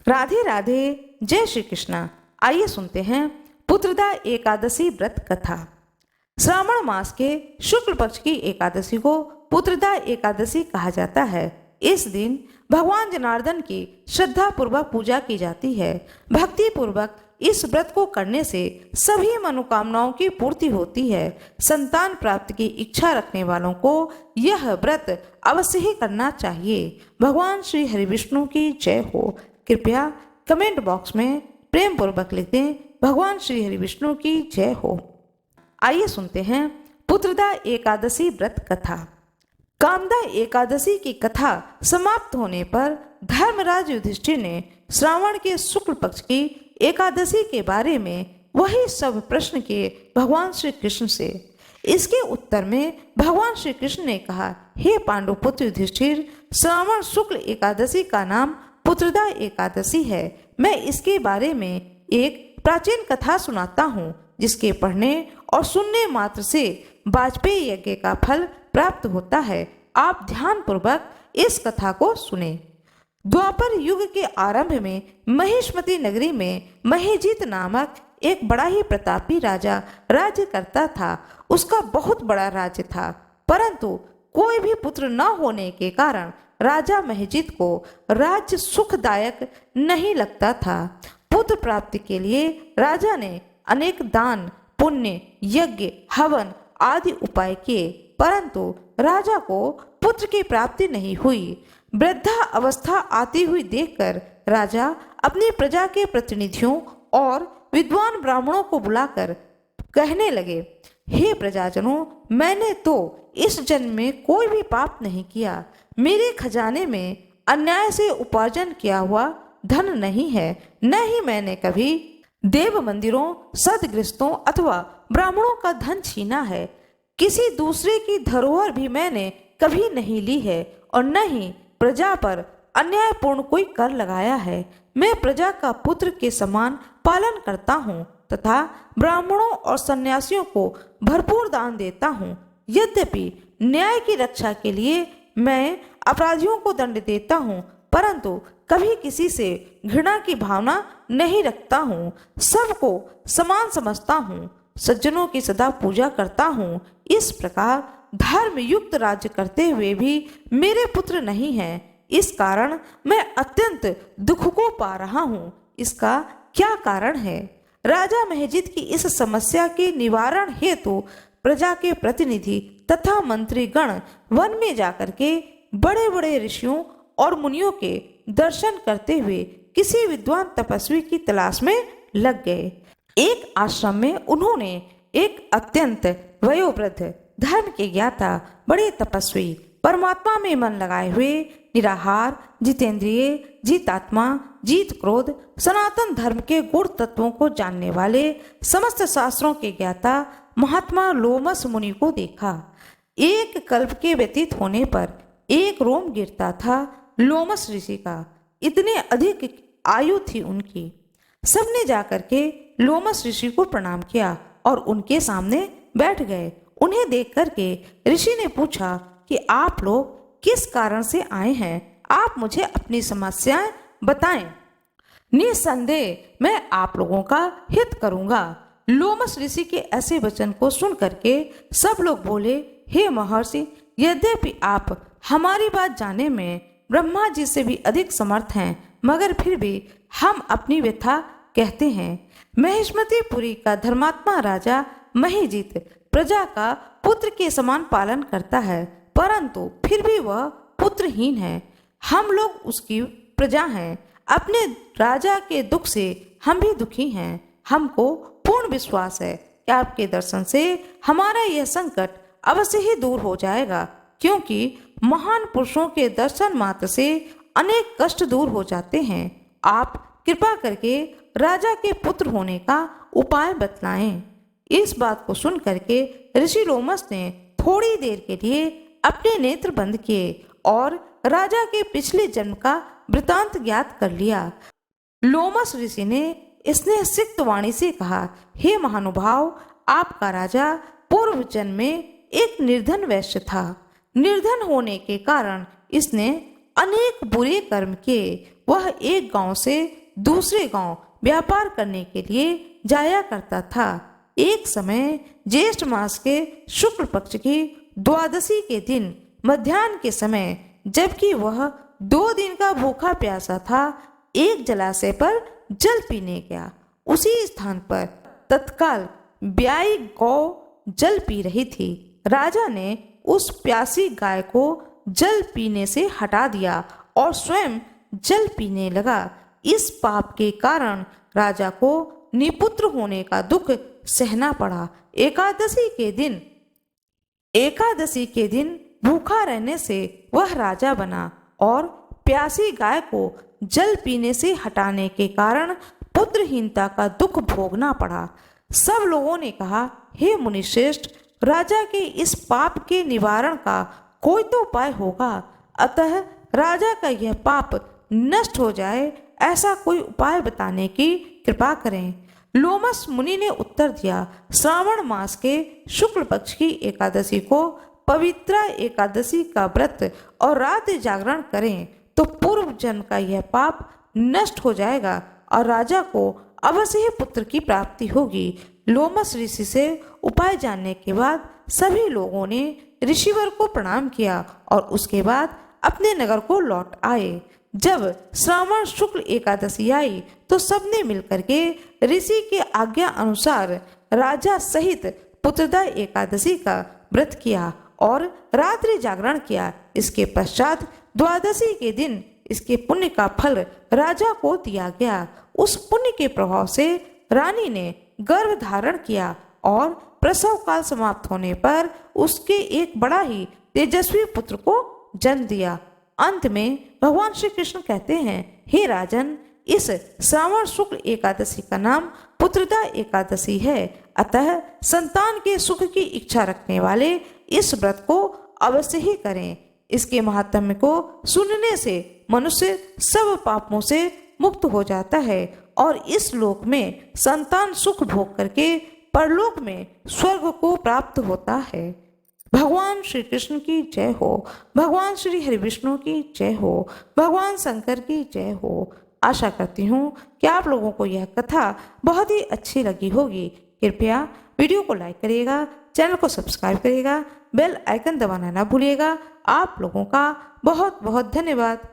राधे राधे, जय श्री कृष्णा। आइए सुनते हैं पुत्रदा एकादशी व्रत कथा। श्रावण मास के शुक्ल पक्ष की एकादशी को पुत्रदा एकादशी कहा जाता है। इस दिन भगवान जनार्दन की श्रद्धा पूर्वक पूजा की जाती है। भक्ति पूर्वक इस व्रत को करने से सभी मनोकामनाओं की पूर्ति होती है। संतान प्राप्ति की इच्छा रखने वालों को यह व्रत अवश्य ही करना चाहिए। भगवान श्री हरि विष्णु की जय हो। कृपया कमेंट बॉक्स में प्रेम पूर्वक लिख दें, भगवान श्री हरि विष्णु की जय हो। आइए सुनते हैं पुत्रदा एकादशी व्रत कथा। कामदा एकादशी की कथा समाप्त होने पर धर्मराज युधिष्ठिर ने श्रावण के शुक्ल पक्ष की एकादशी के बारे में वही सब प्रश्न किए भगवान श्री कृष्ण से। इसके उत्तर में भगवान श्री कृष्ण ने कहा, हे पांडुपुत्र युधिष्ठिर, श्रावण शुक्ल एकादशी का नाम पुत्रदा एकादशी है। मैं इसके बारे में एक प्राचीन कथा सुनाता हूँ, जिसके पढ़ने और सुनने मात्र से वाजपेयी यज्ञ का फल प्राप्त होता है। आप ध्यान पूर्वक इस कथा को सुने। द्वापर युग के आरंभ में महिष्मती नगरी में महीजीत नामक एक बड़ा ही प्रतापी राजा राज्य करता था। उसका बहुत बड़ा राज्य था, परंतु कोई भी पुत्र न होने के कारण राजा महीजीत को राज्य सुखदायक नहीं लगता था। पुत्र प्राप्ति के लिए राजा ने अनेक दान, पुण्य, यज्ञ, हवन आदि उपाय किए, परंतु राजा को पुत्र की प्राप्ति नहीं हुई। वृद्धा अवस्था आती हुई देखकर राजा अपनी प्रजा के प्रतिनिधियों और विद्वान ब्राह्मणों को बुलाकर कहने लगे, हे प्रजाजनों, मैंने तो इस जन्म में कोई भी पाप नहीं किया। मेरे खजाने में अन्याय से उपार्जन किया हुआ धन नहीं है, न ही मैंने कभी देव मंदिरों, सदगृहस्थों अथवा ब्राह्मणों का धन छीना है। किसी दूसरे की धरोहर भी मैंने कभी नहीं ली है और न ही प्रजा पर अन्यायपूर्ण कोई कर लगाया है। मैं प्रजा का पुत्र के समान पालन करता हूँ तथा ब्राह्मणों और सन्यासियों को भरपूर दान देता हूँ। यद्यपि न्याय की रक्षा के लिए मैं अपराधियों को दंड देता हूँ, परंतु कभी किसी से घृणा की भावना नहीं रखता हूँ। सबको समान समझता हूँ, सज्जनों की सदा पूजा करता हूँ। इस प्रकार धर्म युक्त राज्य करते हुए भी मेरे पुत्र नहीं हैं। इस कारण मैं अत्यंत दुख को पा रहा हूँ। इसका क्या कारण है? राजा महीजीत की इस समस्या के निवारण हेतु प्रजा के प्रतिनिधि तथा मंत्री गण वन में जाकर के बड़े बड़े ऋषियों और मुनियों के दर्शन करते हुए किसी विद्वान तपस्वी की तलाश में लग गए। एक आश्रम में उन्होंने एक अत्यंत वयोवृद्ध, धर्म के ज्ञाता, बड़े तपस्वी, परमात्मा में मन लगाए हुए, निराहार, जितेंद्रिय, जीतात्मा, जीत क्रोध, सनातन धर्म के गुण तत्वों को जानने वाले, समस्त शास्त्रों के ज्ञाता महात्मा लोमस मुनि को देखा। एक कल्प के व्यतीत होने पर एक रोम गिरता था लोमस ऋषि का। इतने अधिक आयु थी उनकी। सबने जाकर के लोमस ऋषि को प्रणाम किया और उनके सामने बैठ गए। उन्हें देख करके ऋषि ने पूछा कि आप लोग किस कारण से आए हैं? आप मुझे अपनी समस्याएं बताएं। निस्संदेह मैं आप लोगों का हित करूंगा। लोमस ऋषि के ऐसे वचन को सुन करके सब लोग बोले, हे महर्षि, यद्यपि आप हमारी बात जानने में ब्रह्मा जी से भी अधिक समर्थ हैं, मगर फिर भी हम अपनी व्यथा कहते हैं। महिष्मतीपुरी का धर्मात्मा राजा महीजीत प्रजा का पुत्र के समान पालन करता है, परंतु फिर भी वह पुत्रहीन है। हम लोग उसकी प्रजा हैं। अपने राजा के दुख से हम भी दुखी हैं। हमको पूर्ण विश्वास है कि आपके दर्शन से हमारा यह संकट अवश्य ही दूर हो जाएगा, क्योंकि महान पुरुषों के दर्शन मात्र से अनेक कष्ट दूर हो जाते हैं। आप कृपा करके राजा के पुत्र होने का उपाय बतलाएं। इस बात को सुन करके ऋषि लोमस ने थोड़ी देर के लिए अपने नेत्र बंद किए और राजा के पिछले जन्म का वृतांत ज्ञात कर लिया। लोमस ऋषि ने स्नेह सिक्त वाणी से कहा, हे महानुभाव, आपका राजा पूर्व जन्म में एक निर्धन वैश्य था। निर्धन होने के कारण इसने अनेक बुरे कर्म किए। वह एक गांव से दूसरे गांव व्यापार करने के लिए जाया करता था। एक समय ज्येष्ठ मास के शुक्ल पक्ष की द्वादशी के दिन मध्याह्न के समय, जबकि वह 2 दिन का भूखा प्यासा था, एक जलाशय पर जल पीने गया। उसी स्थान पर तत्काल ब्याई गौ जल पी रही थी। राजा ने उस प्यासी गाय को जल पीने से हटा दिया और स्वयं जल पीने लगा। इस पाप के कारण राजा को निपुत्र होने का दुख सहना पड़ा। एकादशी के दिन भूखा रहने से वह राजा बना और प्यासी गाय को जल पीने से हटाने के कारण पुत्रहीनता का दुख भोगना पड़ा। सब लोगों ने कहा, हे मुनिश्रेष्ठ, राजा के इस पाप के निवारण का कोई तो उपाय होगा, अतः राजा का यह पाप नष्ट हो जाए, ऐसा कोई उपाय बताने की कृपा करें। लोमस मुनि ने उत्तर दिया, श्रावण मास के शुक्ल पक्ष की एकादशी को पवित्रा एकादशी का व्रत और रात्रि जागरण करें तो पूर्व जन्म का यह पाप नष्ट हो जाएगा और राजा को अवश्य ही पुत्र की प्राप्ति होगी। लोमस ऋषि से उपाय जानने के बाद सभी लोगों ने ऋषिवर को प्रणाम किया और उसके बाद अपने नगर को लौट आए। जब श्रावण शुक्ल एकादशी आई तो सबने मिलकर के ऋषि के आज्ञा अनुसार राजा सहित पुत्रदा एकादशी का व्रत किया और रात्रि जागरण किया। इसके पश्चात द्वादशी के दिन इसके पुण्य का फल राजा को दिया गया। उस पुण्य के प्रभाव से रानी ने गर्भ धारण किया और प्रसव काल समाप्त होने पर उसके एक बड़ा ही तेजस्वी पुत्र को जन्म दिया। अंत में भगवान श्री कृष्ण कहते हैं, हे राजन, इस श्रावण शुक्ल एकादशी का नाम पुत्रदा एकादशी है। अतः संतान के सुख की इच्छा रखने वाले इस व्रत को अवश्य ही करें। इसके महात्म्य को सुनने से मनुष्य सब पापों से मुक्त हो जाता है और इस लोक में संतान सुख भोग करके परलोक में स्वर्ग को प्राप्त होता है। भगवान श्री कृष्ण की जय हो। भगवान श्री हरि विष्णु की जय हो। भगवान शंकर की जय हो। आशा करती हूँ कि आप लोगों को यह कथा बहुत ही अच्छी लगी होगी। कृपया वीडियो को लाइक करिएगा, चैनल को सब्सक्राइब करिएगा, बेल आइकन दबाना ना भूलिएगा। आप लोगों का बहुत बहुत धन्यवाद।